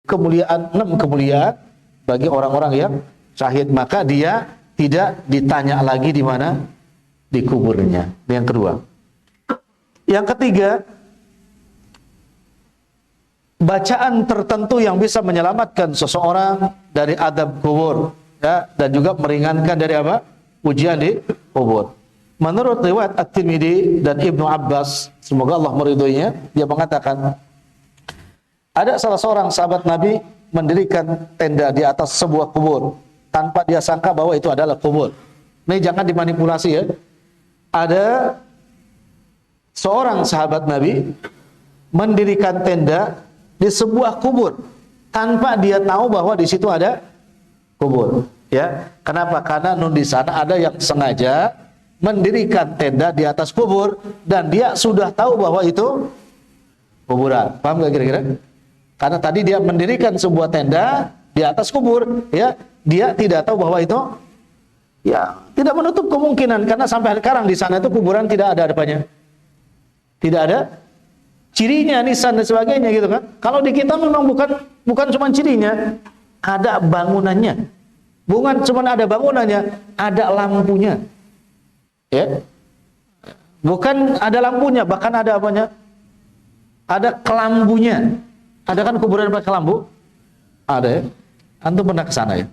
kemuliaan, 6 kemuliaan bagi orang-orang yang syahid, maka dia tidak ditanya lagi di mana, di kuburnya. Yang kedua. Yang ketiga, bacaan tertentu yang bisa menyelamatkan seseorang dari adab kubur, ya, dan juga meringankan dari apa? Ujian di kubur. Menurut riwayat At-Tirmidzi dan Ibnu Abbas, semoga Allah meridhoinya, dia mengatakan ada salah seorang sahabat Nabi mendirikan tenda di atas sebuah kubur tanpa dia sangka bahwa itu adalah kubur. Ini jangan dimanipulasi ya. Ada seorang sahabat Nabi mendirikan tenda di sebuah kubur tanpa dia tahu bahwa di situ ada kubur. Ya, kenapa? Karena di sana ada yang sengaja mendirikan tenda di atas kubur dan dia sudah tahu bahwa itu kuburan. Paham gak kira-kira? Karena tadi dia mendirikan sebuah tenda di atas kubur, ya, dia tidak tahu bahwa itu, ya, tidak menutup kemungkinan karena sampai sekarang di sana itu kuburan tidak ada apanya, tidak ada cirinya, nisan dan sebagainya gitu kan. Kalau di kita memang bukan cuma cirinya, ada bangunannya. Bukan cuma ada bangunannya, ada lampunya. Ya. Bukan ada lampunya, bahkan ada apanya? Ada kelambunya. Ada kan kuburan pakai kelambu? Ada ya. Antum pernah ke sana ya?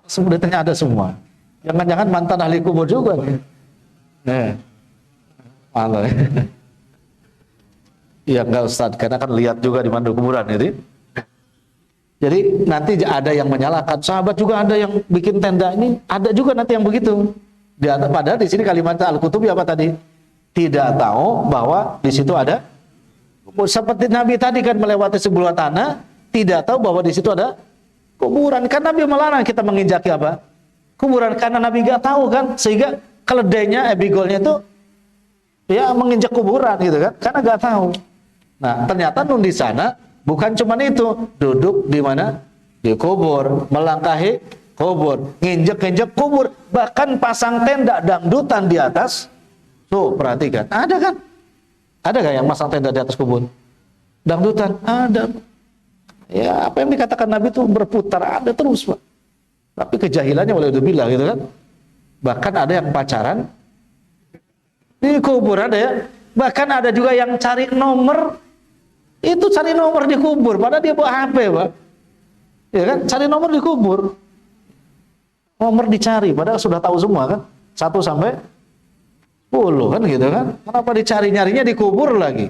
Sebenarnya ada semua. Jangan-jangan mantan ahli kubur juga nih. Malah. Ya enggak Ustaz, karena kan lihat juga di mana kuburan itu. Jadi nanti ada yang menyalahkan, sahabat juga ada yang bikin tenda ini, ada juga nanti yang begitu. Padahal di sini kalimat Al-Qutubi apa tadi? Tidak tahu bahwa di situ ada. Seperti Nabi tadi kan melewati sebuah tanah, tidak tahu bahwa di situ ada kuburan. Kan Nabi melarang kita menginjaki apa? Kuburan, karena Nabi nggak tahu kan, sehingga keledainya, bigolnya itu ya menginjak kuburan gitu kan, karena nggak tahu. Nah ternyata di sana bukan cuma itu, duduk di mana? Di kubur, melangkahi kubur, nginjek-nginjek kubur, bahkan pasang tenda dangdutan di atas. Tuh perhatikan, ada kan? Ada gak yang masang tenda di atas kubur? Dangdutan? Ada. Ya apa yang dikatakan Nabi itu berputar, ada terus Pak. Tapi kejahilannya walauzubillah gitu kan. Bahkan ada yang pacaran di kubur, ada ya. Bahkan ada juga yang cari nomor, itu cari nomor di kubur, padahal dia bawa HP Pak. Ya kan, cari nomor di kubur. Nomor dicari, padahal sudah tahu semua kan. 1 sampai 10 kan gitu kan. Kenapa dicari, nyarinya di kubur lagi.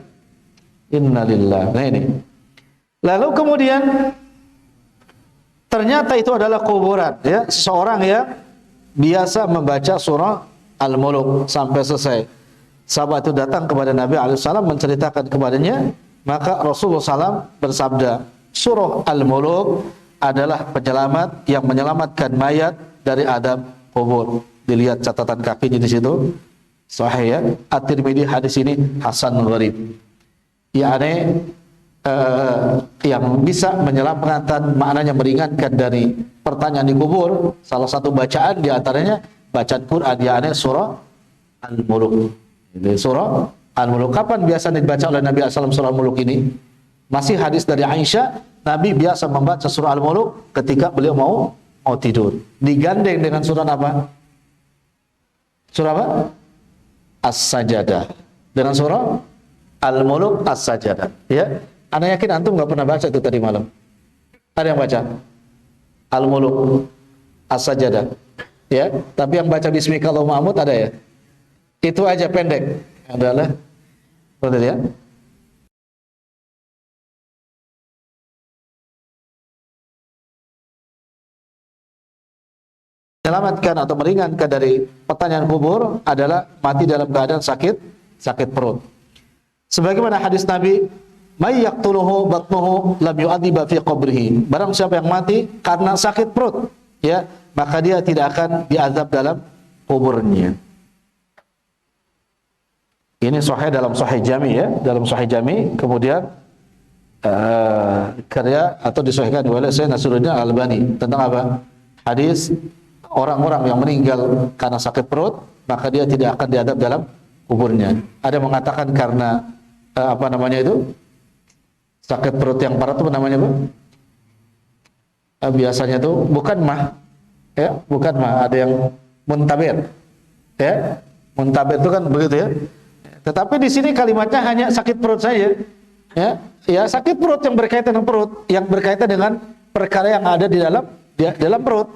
Innalillah. Nah ini. Lalu kemudian ternyata itu adalah kuburan ya. Seseorang yang biasa membaca surah Al-Mulk sampai selesai. Sahabat itu datang kepada Nabi SAW menceritakan kepadanya, maka Rasulullah SAW bersabda, surah Al-Mulk adalah penyelamat yang menyelamatkan mayat dari adab kubur. Dilihat catatan kakinya di situ. Sahih ya. At-Tirmidzi hadis ini hasan gharib. Yani yang bisa menyelamatkan, maknanya meringankan dari pertanyaan di kubur. Salah satu bacaan di antaranya bacaan Quran, yakni surah Al-Mulk. Ini surah Al-Mulk. Kapan biasa dibaca oleh Nabi SAW surah Al-Mulk ini? Masih hadis dari Aisyah, Nabi biasa membaca surah Al-Mulk ketika beliau mau tidur. Digandeng dengan surah apa? Surah apa? As-Sajadah. Dengan surah Al-Mulk As-Sajadah. Ya, Anda yakin antum nggak pernah baca itu tadi malam? Ada yang baca Al-Mulk As-Sajadah. Ya, tapi yang baca Bismika Allahumma Amut ada ya? Itu aja pendek. Adalah, betul ya? Menyelamatkan atau meringankan dari pertanyaan kubur adalah mati dalam keadaan sakit perut. Sebagaimana hadis Nabi, may yaqtuluhu batnuhu lam yu'adziba fi qabrihi. Barang siapa yang mati karena sakit perut, ya, maka dia tidak akan diazab dalam kuburnya. Ini sahih dalam Sahih Jami ya, dalam Sahih Jami. Kemudian karya atau disahihkan oleh Syekh Nasruddin Al-Albani tentang apa? Hadis orang-orang yang meninggal karena sakit perut, maka dia tidak akan diadab dalam kuburnya. Ada yang mengatakan karena apa namanya itu? Sakit perut yang parah itu namanya apa? biasanya tuh bukan mah, ya, bukan mah, ada yang muntabir, ya, muntabir itu kan begitu ya. Tetapi di sini kalimatnya hanya sakit perut saja, ya, ya sakit perut yang berkaitan dengan perut, yang berkaitan dengan perkara yang ada di dalam perut.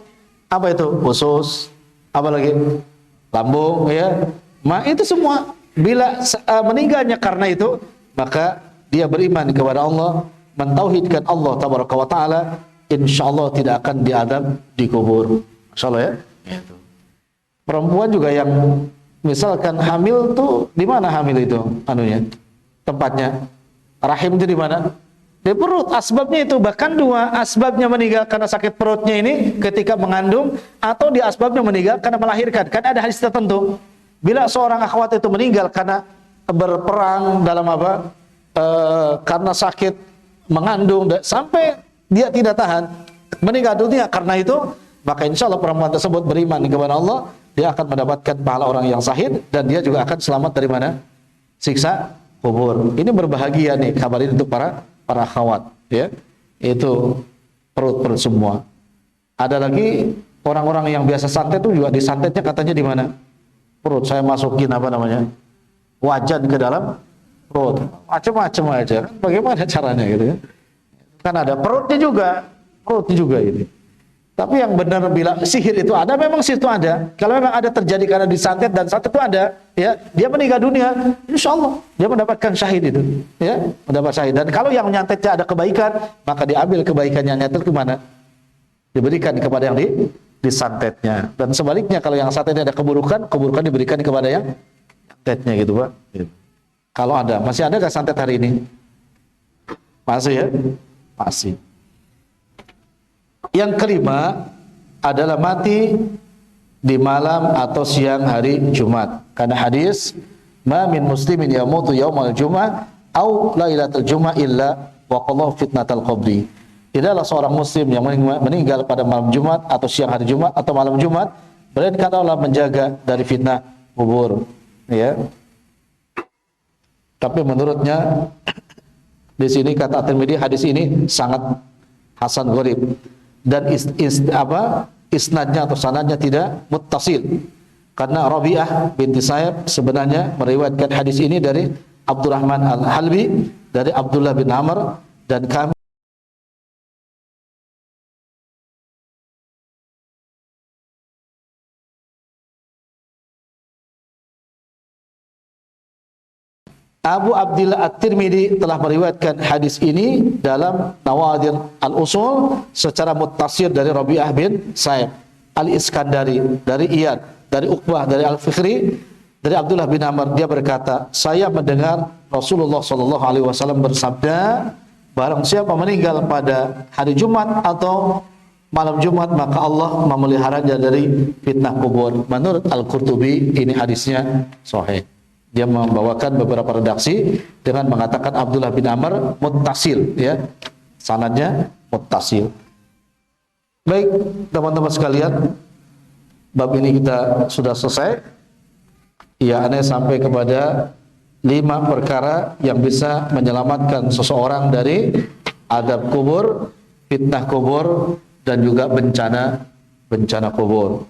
Apa itu? Usus, apa lagi? Lambung, ya. Itu semua bila meninggalnya karena itu, maka dia beriman kepada Allah, mentauhidkan Allah tabaraka wa taala, insyaallah tidak akan diadab di kubur. Insyaallah ya. Itu. Perempuan juga yang misalkan hamil tuh di mana hamil itu anunya? Tempatnya. Rahim itu di mana? Di perut. Asbabnya itu bahkan dua, asbabnya meninggal karena sakit perutnya ini ketika mengandung, atau di asbabnya meninggal karena melahirkan. Kan ada hadis tertentu. Bila seorang akhwat itu meninggal karena berperang dalam apa? Karena sakit mengandung sampai dia tidak tahan meninggal dunia karena itu, maka insya Allah perempuan tersebut beriman kepada Allah, dia akan mendapatkan pahala orang yang syahid, dan dia juga akan selamat dari mana? Siksa kubur. Ini berbahagia nih kabar ini untuk para akhwat, ya. Itu perut semua. Ada lagi orang-orang yang biasa santet itu juga disantetnya katanya di mana? Perut. Saya masukin apa namanya? Wajan ke dalam perut. Macam-macam aja. Bagaimana caranya gitu ya? Kan ada perutnya juga ini. Tapi yang benar bila sihir itu ada, memang sihir itu ada. Kalau memang ada terjadi karena disantet dan santet itu ada, ya, dia meninggal dunia, insya Allah dia mendapatkan syahid itu, ya, mendapat syahid. Dan kalau yang nyantetnya ada kebaikan, maka diambil kebaikan yang nyantet ke mana? Diberikan kepada yang disantetnya. Dan sebaliknya kalau yang santetnya ada keburukan, keburukan diberikan kepada yang nyantetnya gitu, Pak. Gitu. Kalau ada, masih ada nggak santet hari ini? Masih ya? Masih. Yang kelima adalah mati di malam atau siang hari Jumat. Karena hadis, "Ma min muslimin yamutu yaumal Jum'ah au lailatul Jum'ah illa waqallahu fitnatal qabri." Tidaklah seorang muslim yang meninggal pada malam Jumat atau siang hari Jumat atau malam Jumat, melainkan Allah menjaga dari fitnah kubur, ya. Tapi menurutnya di sini kata At-Tirmidzi, hadis ini sangat hasan gharib, dan isnadnya atau sanadnya tidak muttasil, karena Rabi'ah binti Sa'ib sebenarnya meriwayatkan hadis ini dari Abdurrahman Al-Halbi dari Abdullah bin Amr, dan kami Abu Abdillah At-Tirmidzi telah meriwayatkan hadis ini dalam Nawadir Al-Usul secara muttasil dari Rabi'ah bin Sa'ib Al-Iskandari, dari Iyad, dari Uqbah, dari Al-Fikhri, dari Abdullah bin Amr. Dia berkata, saya mendengar Rasulullah SAW bersabda, barang siapa meninggal pada hari Jumat atau malam Jumat, maka Allah memeliharanya dari fitnah kubur. Menurut Al-Qurtubi ini hadisnya sahih. Dia membawakan beberapa redaksi dengan mengatakan Abdullah bin Amr muttasil, ya, sanadnya muttasil. Baik teman-teman sekalian, bab ini kita sudah selesai. Ya, aneh sampai kepada 5 perkara yang bisa menyelamatkan seseorang dari adab kubur, fitnah kubur, dan juga bencana kubur.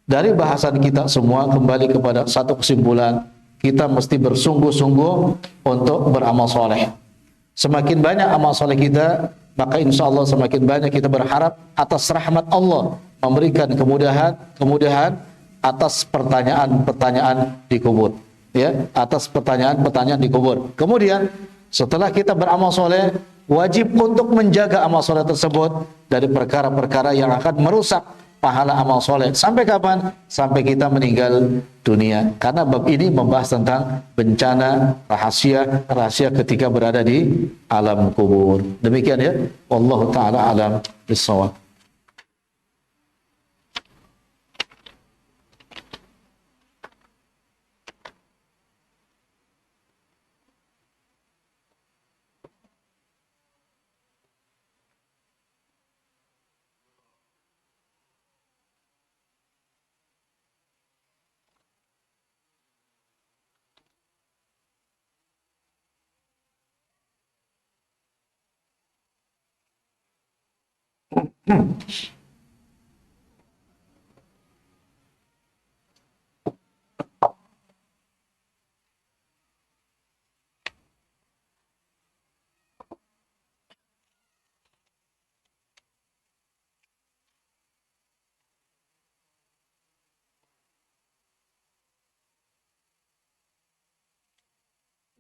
Dari bahasan kita semua kembali kepada satu kesimpulan, kita mesti bersungguh-sungguh untuk beramal soleh. Semakin banyak amal soleh kita, maka insya Allah semakin banyak kita berharap atas rahmat Allah memberikan kemudahan atas pertanyaan-pertanyaan di kubur, ya, atas pertanyaan-pertanyaan di kubur. Kemudian setelah kita beramal soleh, wajib untuk menjaga amal soleh tersebut dari perkara-perkara yang akan merusak pahala amal soleh. Sampai kapan? Sampai kita meninggal dunia. Karena bab ini membahas tentang bencana, rahasia ketika berada di alam kubur. Demikian ya. Wallahu ta'ala alam bissawab.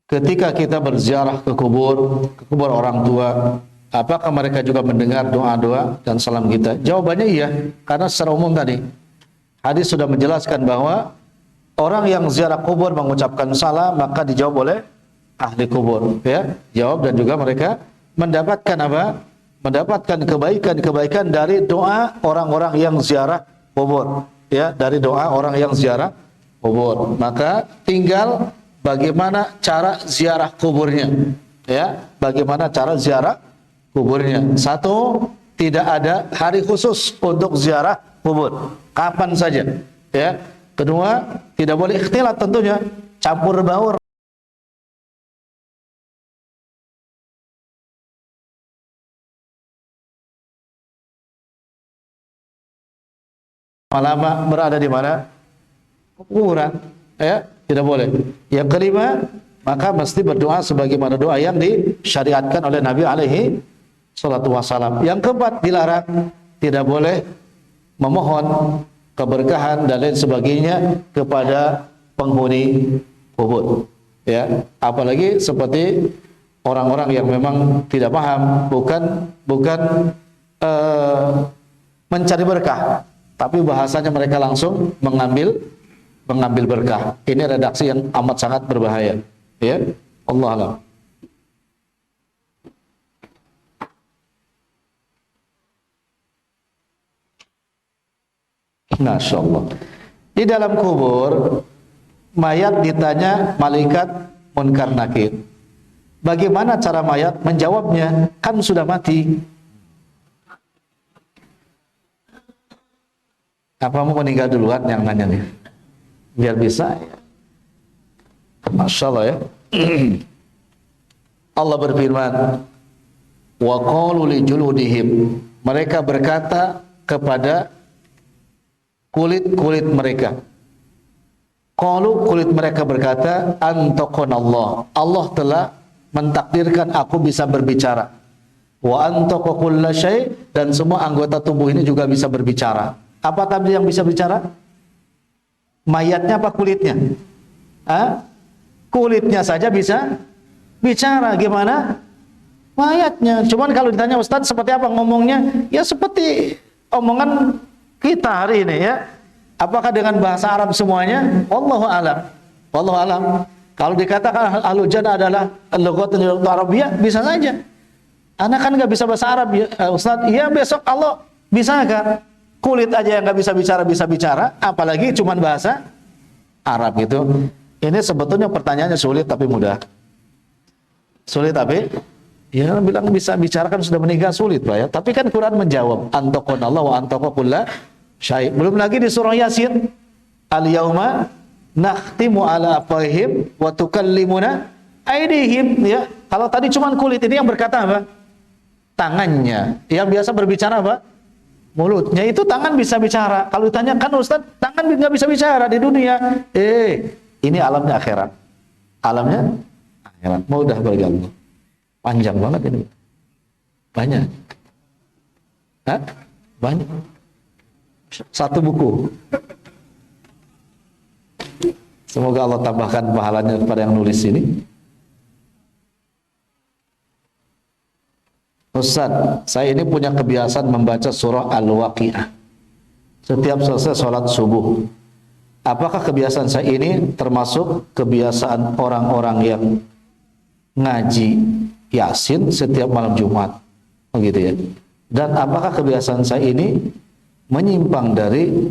Ketika kita berziarah ke kubur orang tua, apakah mereka juga mendengar doa-doa dan salam kita? Jawabannya iya, karena secara umum tadi hadis sudah menjelaskan bahwa orang yang ziarah kubur mengucapkan salam maka dijawab oleh ahli kubur, ya, jawab, dan juga mereka mendapatkan apa? Mendapatkan kebaikan-kebaikan dari doa orang-orang yang ziarah kubur, ya, dari doa orang yang ziarah kubur. Maka tinggal bagaimana cara ziarah kuburnya, ya, bagaimana cara ziarah kuburnya. Satu, tidak ada hari khusus untuk ziarah kubur, kapan saja, ya. Kedua, tidak boleh ikhtilat tentunya, campur baur. Lama berada di mana? Kuburan, ya, tidak boleh. Yang kelima, maka mesti berdoa sebagaimana doa yang disyariatkan oleh Nabi alaihi salatu wassalam. Yang keempat, dilarang, tidak boleh memohon keberkahan dan lain sebagainya kepada penghuni kubur, ya, apalagi seperti orang-orang yang memang tidak paham, bukan mencari berkah, tapi bahasanya mereka langsung mengambil berkah. Ini redaksi yang amat sangat berbahaya, ya. Allah alam. Masya Allah. Di dalam kubur, mayat ditanya malaikat Munkar Nakir. Bagaimana cara mayat menjawabnya? Kan sudah mati. Apa mau meninggal duluan yang nanya nih? Biar bisa, ya. Masya Allah, ya. Allah berfirman, wa qalu li juludihim, mereka berkata kepada kulit-kulit mereka. Qalu, kulit mereka berkata, antaqanallah, Allah telah mentakdirkan aku bisa berbicara. Wa antaqa kulla syai', dan semua anggota tubuh ini juga bisa berbicara. Apa tadi yang bisa bicara? Mayatnya apa kulitnya? Kulitnya saja bisa bicara, gimana mayatnya? Cuman kalau ditanya Ustadz seperti apa ngomongnya, ya seperti omongan kita hari ini, ya. Apakah dengan bahasa Arab semuanya? Wallahu alam. Wallahu alam. Kalau dikatakan ahlul jannah adalah lughatun Arabiyyah, bisa saja. Anak kan nggak bisa bahasa Arab, ya, Ustadz. Iya, besok Allah bisa kan? Kulit aja yang nggak bisa bicara, apalagi cuman bahasa Arab gitu. Ini sebetulnya pertanyaannya sulit tapi mudah. Sulit tapi, ya, bilang bisa bicara kan sudah meninggal, sulit, Pak, ya. Tapi kan Quran menjawab, antaqanallahu wa antaqa kulla syai'. Belum lagi di surah Yasin, al-yauma nakhtimu ala afwahihim wa tukallimuna aydihim, ya. Kalau tadi cuman kulit, ini yang berkata apa? Tangannya. Yang biasa berbicara apa? Mulutnya. Itu tangan bisa bicara. Kalau ditanya, kan Ustaz, tangan nggak bisa bicara di dunia. Ini alamnya akhirat. Alamnya akhirat. Mudah bagi Allah. Panjang banget ini. Banyak. Hah? Banyak. Satu buku. Semoga Allah tambahkan pahalanya kepada yang nulis ini. Ustaz, saya ini punya kebiasaan membaca surah Al-Waqiah setiap selesai sholat subuh. Apakah kebiasaan saya ini termasuk kebiasaan orang-orang yang ngaji Yasin setiap malam Jumat? Begitu, ya. Dan apakah kebiasaan saya ini menyimpang dari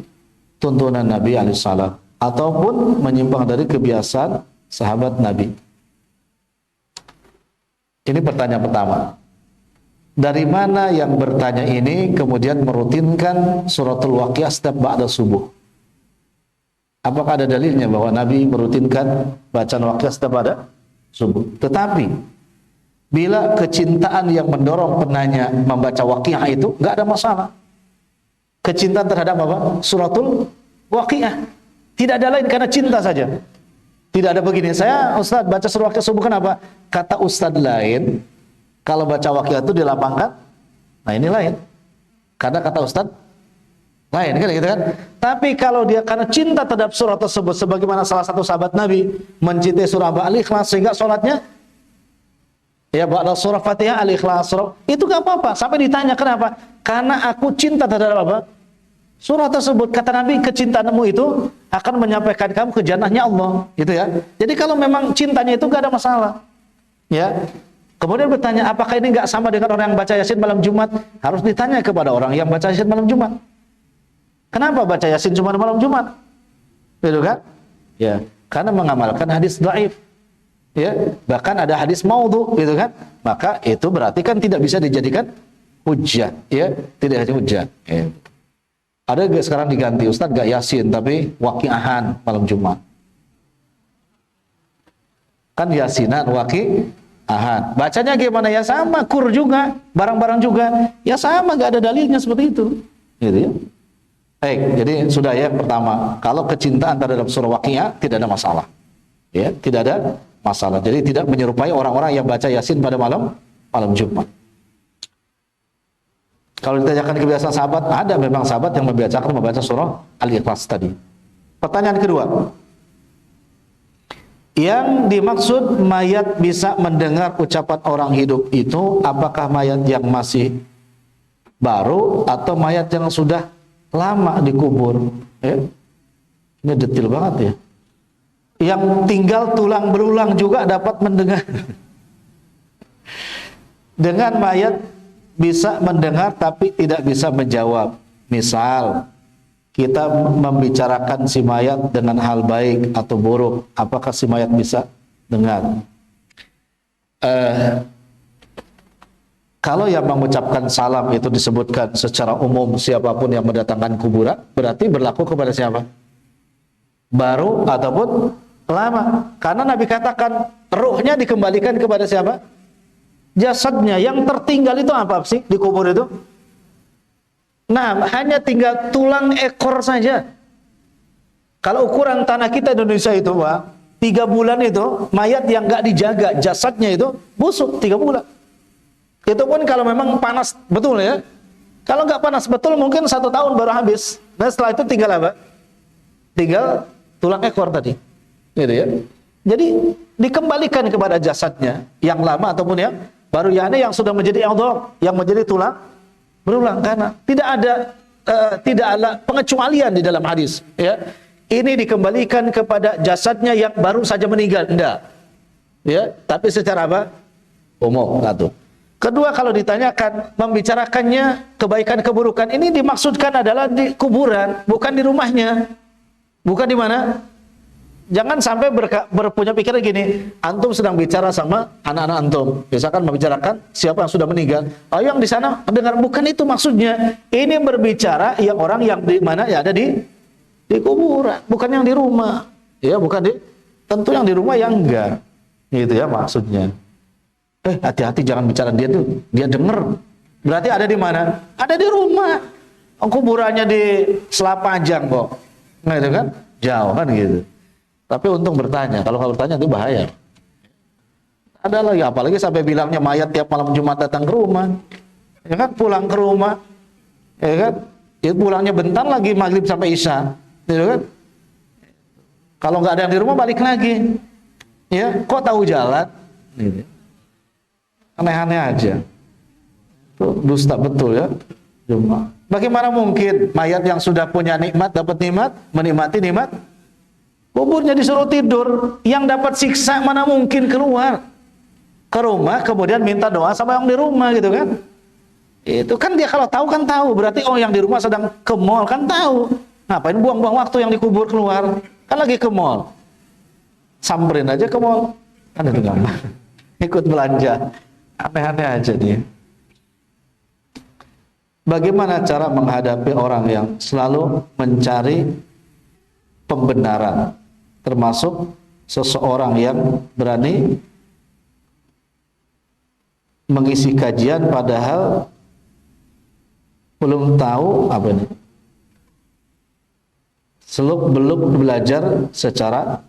tuntunan Nabi alaihissalam ataupun menyimpang dari kebiasaan sahabat Nabi? Ini pertanyaan pertama. Dari mana yang bertanya ini kemudian merutinkan suratul Waqiah setiap ba'da subuh? Apakah ada dalilnya bahwa Nabi merutinkan bacaan Waqiah setiap ba'da subuh? Tetapi Bila kecintaan yang mendorong penanya membaca Waqiah itu nggak ada masalah. Kecintaan terhadap apa? Suratul Waqiah. Tidak ada lain karena cinta saja. Tidak ada begini, saya Ustaz baca surah Waqiah subuh kenapa? Kata Ustaz lain, kalau baca Waqiah itu dilapangkan, nah ini lain. Karena kata Ustaz lain kan gitu kan. Tapi kalau dia karena cinta terhadap surah tersebut, sebagaimana salah satu sahabat Nabi mencintai surah Al-Ikhlas sehingga sholatnya ya ba'da surah Fatihah Al-Ikhlas itu gak apa-apa. Sampai ditanya kenapa? Karena aku cinta terhadap apa? Surah tersebut. Kata Nabi, kecintaanmu itu akan menyampaikan kamu ke jannahnya Allah, gitu ya. Jadi kalau memang cintanya itu gak ada masalah. Ya. Kemudian bertanya, apakah ini gak sama dengan orang yang baca Yasin malam Jumat? Harus ditanya kepada orang yang baca Yasin malam Jumat. Kenapa baca Yasin cuma malam Jumat? Gitu kan? Ya, karena mengamalkan hadis dhaif. Ya, bahkan ada hadis maudhu, gitu kan? Maka itu berarti kan tidak bisa dijadikan hujjah, ya, tidak jadi hujjah. Ya. Ada sekarang diganti Ustaz gak Yasin tapi Waqiahan malam Jumat. Kan Yasinan Waqiahan. Bacanya gimana? Ya sama, kur juga, barang-barang juga. Ya sama, gak ada dalilnya seperti itu. Gitu ya. Baik, jadi sudah ya pertama, kalau kecintaan terhadap surah Waqiah tidak ada masalah. Ya, tidak ada masalah. Jadi tidak menyerupai orang-orang yang baca Yasin pada malam Jumat. Kalau ditanyakan kebiasaan sahabat, ada memang sahabat yang membiasakan membaca surah Al-Ikhlas tadi. Pertanyaan kedua, yang dimaksud mayat bisa mendengar ucapan orang hidup itu, apakah mayat yang masih baru atau mayat yang sudah lama dikubur? Ini detail banget ya. Yang tinggal tulang berulang juga dapat mendengar. Dengan mayat bisa mendengar tapi tidak bisa menjawab. Misal kita membicarakan si mayat dengan hal baik atau buruk, apakah si mayat bisa dengar? Kalau yang mengucapkan salam itu disebutkan secara umum siapapun yang mendatangkan kuburan, berarti berlaku kepada siapa? Baru ataupun lama. Karena Nabi katakan ruhnya dikembalikan kepada siapa? Jasadnya. Yang tertinggal itu apa sih di kubur itu? Nah, hanya tinggal tulang ekor saja. Kalau ukuran tanah kita Indonesia itu, Pak, 3 bulan itu mayat yang nggak dijaga jasadnya itu busuk 3 bulan. Itu pun kalau memang panas betul ya. Kalau nggak panas betul mungkin 1 tahun baru habis. Nah setelah itu tinggal apa? Tinggal tulang ekor tadi, gitu ya. Jadi dikembalikan kepada jasadnya yang lama ataupun yang baru, yang sudah menjadi yang menjadi tulang berulang, karena tidak ada pengecualian di dalam hadis. Ya, ini dikembalikan kepada jasadnya yang baru saja meninggal, enggak. Ya, tapi secara apa? Umum, satu. Kedua, kalau ditanyakan membicarakannya kebaikan keburukan, ini dimaksudkan adalah di kuburan, bukan di rumahnya. Bukan di mana? Jangan sampai berpunya pikiran gini, antum sedang bicara sama anak-anak antum, misalkan membicarakan siapa yang sudah meninggal, oh yang di sana mendengar, bukan itu maksudnya. Ini berbicara yang orang yang di mana ya ada di kuburan, bukan yang di rumah. Ya, bukan tentu yang di rumah yang enggak. Gitu ya maksudnya. Hati-hati jangan bicara dia tuh, dia denger. Berarti ada di mana? Ada di rumah. Kuburannya di Selapajang kok. Nah itu kan jauh kan gitu. Tapi untung bertanya, kalau nggak bertanya itu bahaya. Ada lagi, apalagi sampai bilangnya mayat tiap malam Jumat datang ke rumah, ya kan, pulang ke rumah, ya kan, itu pulangnya bentar lagi maghrib sampai isya, ya kan. Kalau nggak ada yang di rumah balik lagi, ya, kok tahu jalan, gitu. Aneh-aneh aja, itu dusta betul ya. Cuma bagaimana mungkin mayat yang sudah punya nikmat dapat nikmat, menikmati nikmat? Kuburnya disuruh tidur, yang dapat siksa mana mungkin keluar ke rumah kemudian minta doa sama yang di rumah, gitu kan? Itu kan dia kalau tahu kan tahu, berarti oh yang di rumah sedang ke mall kan tahu. Ngapain buang-buang waktu yang dikubur keluar? Kan lagi ke mall. Samperin aja ke mall. Kan itu gampang. Ikut belanja. Aneh-aneh aja dia. Bagaimana cara menghadapi orang yang selalu mencari pembenaran, termasuk seseorang yang berani mengisi kajian padahal belum tahu apa ini, belum belajar secara,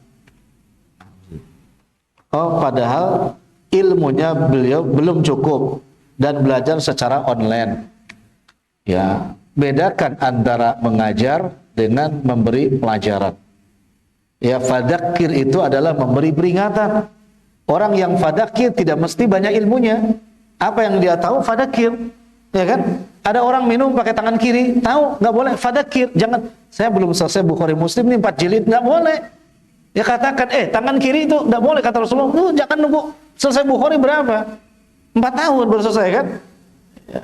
padahal ilmunya beliau belum cukup dan belajar secara online. Ya, bedakan antara mengajar dengan memberi pelajaran. Ya, fadzakir itu adalah memberi peringatan. Orang yang fadzakir tidak mesti banyak ilmunya. Apa yang dia tahu fadzakir, ya kan? Ada orang minum pakai tangan kiri, tahu nggak boleh, fadzakir. Jangan, saya belum selesai Bukhari Muslim nih 4 jilid, nggak boleh. Ya katakan, tangan kiri itu nggak boleh kata Rasulullah. Jangan nunggu selesai Bukhari berapa? 4 tahun baru selesai kan? Ya.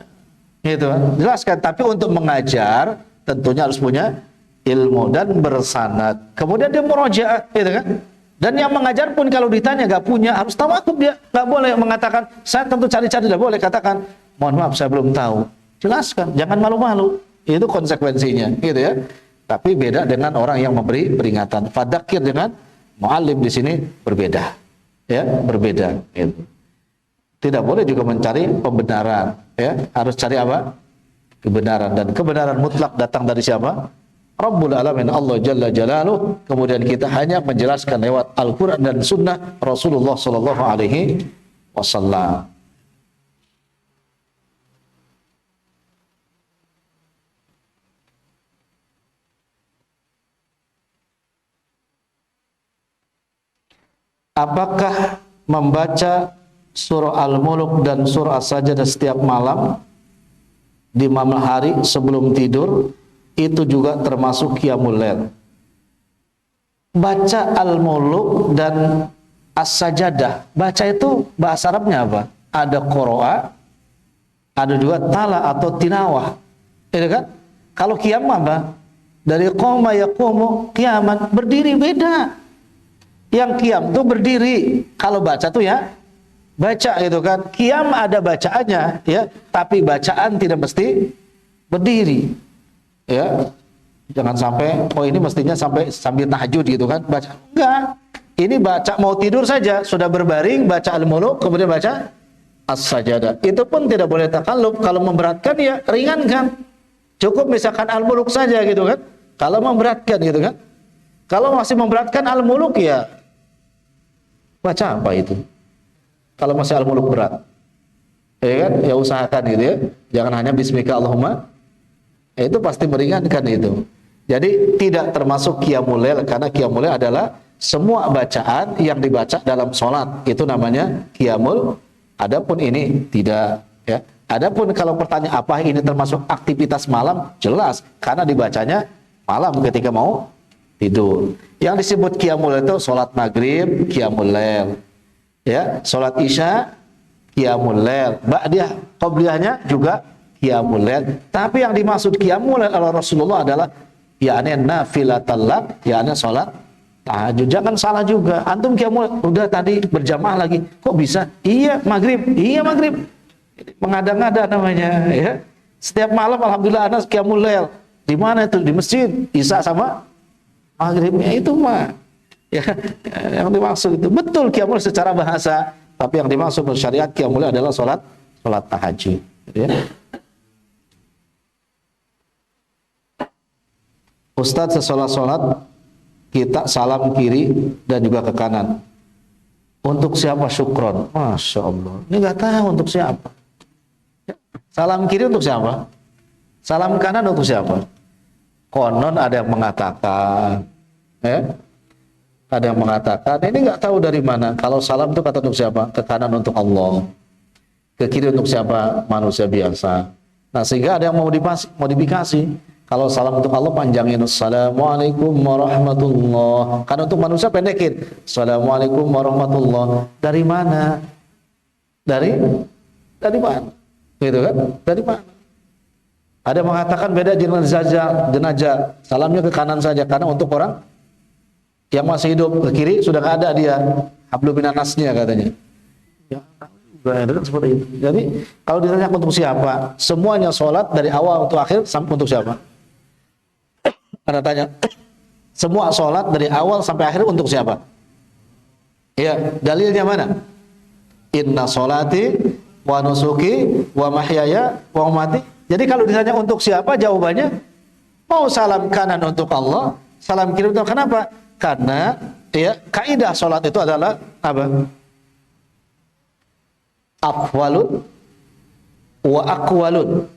Gitu kan? Jelaskan. Tapi untuk mengajar tentunya harus punya ilmu dan bersanad. Kemudian dia murojaah, gitu kan? Dan yang mengajar pun kalau ditanya nggak punya, harus tawakuf dia. Nggak boleh mengatakan saya tentu cari-cari, tidak boleh katakan mohon maaf saya belum tahu. Jelaskan, jangan malu-malu. Itu konsekuensinya, gitu ya. Tapi beda dengan orang yang memberi peringatan. Fadzakir dengan muallim di sini berbeda, ya, berbeda. Gitu. Tidak boleh juga mencari pembenaran, ya. Harus cari apa? Kebenaran, dan kebenaran mutlak datang dari siapa? Rabbul Alamin, Allah Jalla Jalaluh. Kemudian kita hanya menjelaskan lewat Al-Quran dan Sunnah Rasulullah Sallallahu Alaihi Wasallam. Apakah membaca surah Al-Mulk dan surah As-Sajdah setiap malam di malam hari sebelum tidur itu juga termasuk qiyamul lail? Baca Al-Mulk dan As-Sajdah, baca itu bahasa Arabnya apa? Ada qira'a, ada juga tala atau tilawah. Itu kan? Kalau qiyam apa? Dari qoma yaqumu qiyaman, berdiri, beda. Yang qiyam itu berdiri, kalau baca tuh ya baca, gitu kan. Qiyam ada bacaannya, ya, tapi bacaan tidak mesti berdiri, ya. Jangan sampai ini mestinya sampai sambil tahajud, gitu kan, baca. Enggak, ini baca mau tidur saja sudah berbaring, baca Al-Mulk kemudian baca As-Sajdah. Itu pun tidak boleh takalluf. Kalau memberatkan ya ringankan, cukup misalkan Al-Mulk saja, gitu kan. Kalau memberatkan, gitu kan. Kalau masih memberatkan Al-Mulk ya baca apa itu? Kalau masih Al-Mulk berat, ya kan? Ya usahakan, gitu ya. Jangan hanya Bismika Allahumma. Itu pasti meringankan itu. Jadi tidak termasuk qiyamul lail, karena qiyamul lail adalah semua bacaan yang dibaca dalam sholat, itu namanya qiyamul. Adapun ini tidak, ya. Adapun kalau pertanyaan apa ini termasuk aktivitas malam, jelas karena dibacanya malam ketika mau tidur. Yang disebut qiyamul lail itu sholat maghrib, qiyamul lail, ya, sholat isya, qiyamul lail, ba'diyah, qabliyahnya juga qiyamul lail. Tapi yang dimaksud qiyamul lail oleh Rasulullah adalah yakni nafilatal lak, yakni sholat tahajud. Jangan salah juga, antum qiyamul lail udah tadi berjamaah lagi, kok bisa? Iya maghrib, mengada-ngada namanya, ya. Setiap malam alhamdulillah ada qiyamul lail. Di mana itu? Di masjid, isya sama maghribnya itu mah, ya, yang dimaksud itu betul qiyamul secara bahasa, tapi yang dimaksud syariat qiyamul adalah sholat tahajud, ya. Ustadz, sesolat sholat kita salam kiri dan juga ke kanan. Untuk siapa syukron? Masya Allah, ini nggak tahu untuk siapa. Salam kiri untuk siapa? Salam kanan untuk siapa? Konon ada yang mengatakan, ya, ada yang mengatakan, ini nggak tahu dari mana. Kalau salam itu kata untuk siapa? Ke kanan untuk Allah, ke kiri untuk siapa? Manusia biasa. Nah, sehingga ada yang mau modifikasi. Kalau salam untuk Allah panjangin, Assalamualaikum warahmatullah. Kan untuk manusia pendekin, Assalamualaikum warahmatullah. Dari mana? Dari mana? Gitu kan? Dari mana? Ada yang mengatakan beda jenazah, salamnya ke kanan saja karena untuk orang yang masih hidup, ke kiri sudah nggak ada dia, hablum minannasnya katanya. Ya, seperti itu. Jadi kalau ditanya untuk siapa, semuanya sholat dari awal untuk akhir sampai untuk siapa? Anda tanya, semua sholat dari awal sampai akhir untuk siapa? Ya, dalilnya mana? Inna sholati wa nusuki wa mahyaya wa mamati. Jadi kalau ditanya untuk siapa, jawabannya mau salam kanan untuk Allah, salam kiri untuk kenapa? Karena ya kaidah salat itu adalah apa? Afwalun wa aqwalun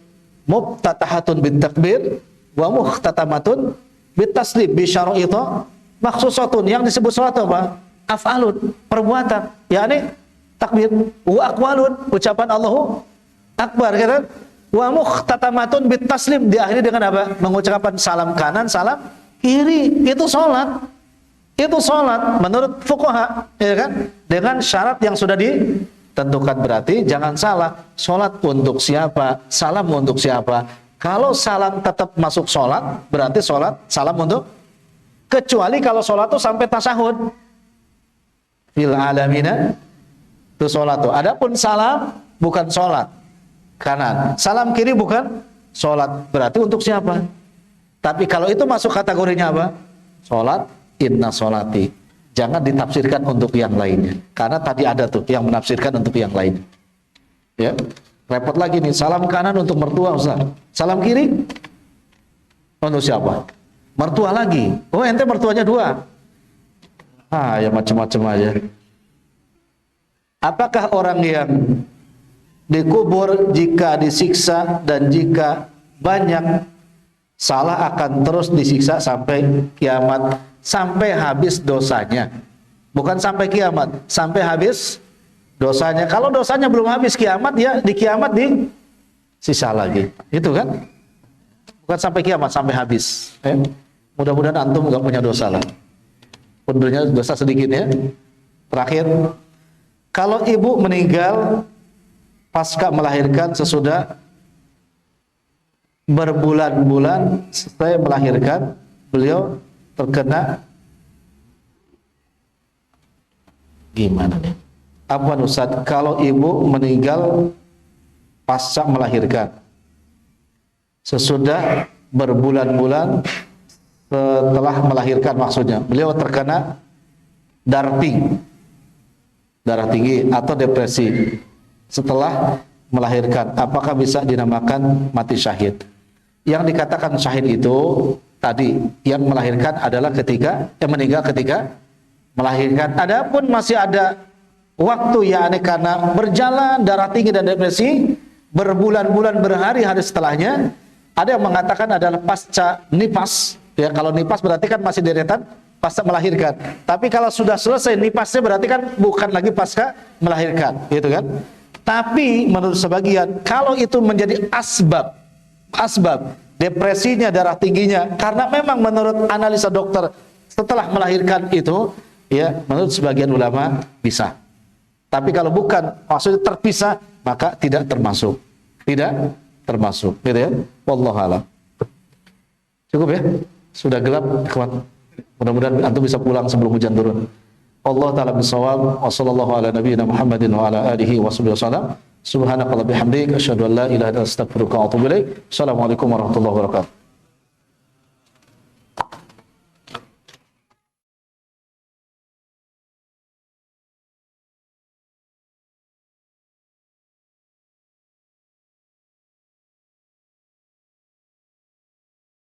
mubtatahatun bit takbir wa muhtatamatun bit taslim bi syara'ita makhsusatun. Yang disebut salat apa? Af'alun, perbuatan, yakni takbir, wa aqwalun, ucapan Allahu akbar, kan? Wa muhtatamatun bit taslim, diakhiri dengan apa? Mengucapkan salam kanan, salam kiri. Itu salat. Itu salat menurut fuqaha, ya kan? Dengan syarat yang sudah ditentukan. Berarti jangan salah. Salat untuk siapa? Salam untuk siapa? Kalau salam tetap masuk salat, berarti salat salam untuk, kecuali kalau salat itu sampai tasyahud. Fil alamina itu salat tuh. Adapun salam bukan salat kanan, salam kiri bukan salat, berarti untuk siapa? Tapi kalau itu masuk kategorinya apa? Salat, inna salati. Jangan ditafsirkan untuk yang lainnya. Karena tadi ada tuh yang menafsirkan untuk yang lain. Ya. Repot lagi nih, salam kanan untuk mertua Ustaz. Salam kiri untuk siapa? Mertua lagi. Oh, ente mertuanya 2. Ya macam-macam aja. Apakah orang yang dikubur jika disiksa dan jika banyak salah akan terus disiksa sampai kiamat, sampai habis dosanya? Bukan sampai kiamat, sampai habis dosanya. Kalau dosanya belum habis kiamat, ya di kiamat sisa lagi. Itu kan? Bukan sampai kiamat, sampai habis. Mudah-mudahan antum nggak punya dosa lah. Pundernya dosa sedikit ya. Terakhir, kalau ibu meninggal pasca melahirkan sesudah berbulan-bulan setelah melahirkan, beliau terkena gimana nih? Apa Ustaz, kalau ibu meninggal pasca melahirkan sesudah berbulan-bulan setelah melahirkan, maksudnya beliau terkena darah tinggi atau depresi setelah melahirkan, apakah bisa dinamakan mati syahid? Yang dikatakan syahid itu tadi yang melahirkan adalah meninggal ketika melahirkan. Adapun masih ada waktu, yakni karena berjalan darah tinggi dan depresi berbulan-bulan, berhari-hari setelahnya, ada yang mengatakan adalah pasca nifas. Ya, kalau nifas berarti kan masih deretan pasca melahirkan. Tapi kalau sudah selesai nifasnya berarti kan bukan lagi pasca melahirkan, gitu kan? Tapi menurut sebagian, kalau itu menjadi asbab depresinya, darah tingginya, karena memang menurut analisa dokter setelah melahirkan itu, ya menurut sebagian ulama bisa. Tapi kalau bukan, maksudnya terpisah, maka tidak termasuk. Tidak termasuk, gitu ya. Wallahu a'lam. Cukup ya? Sudah gelap, kawan. Mudah-mudahan antum bisa pulang sebelum hujan turun. Allah taala bisawab. Wa sallallahu ala nabiyyina Muhammadin wa ala alihi wa sahbihi wasallam. Subhanakallahumma bihamdika asyhadu an la ilaha illa anta astaghfiruka wa atubu ilaik. Assalamualaikum warahmatullahi wabarakatuh.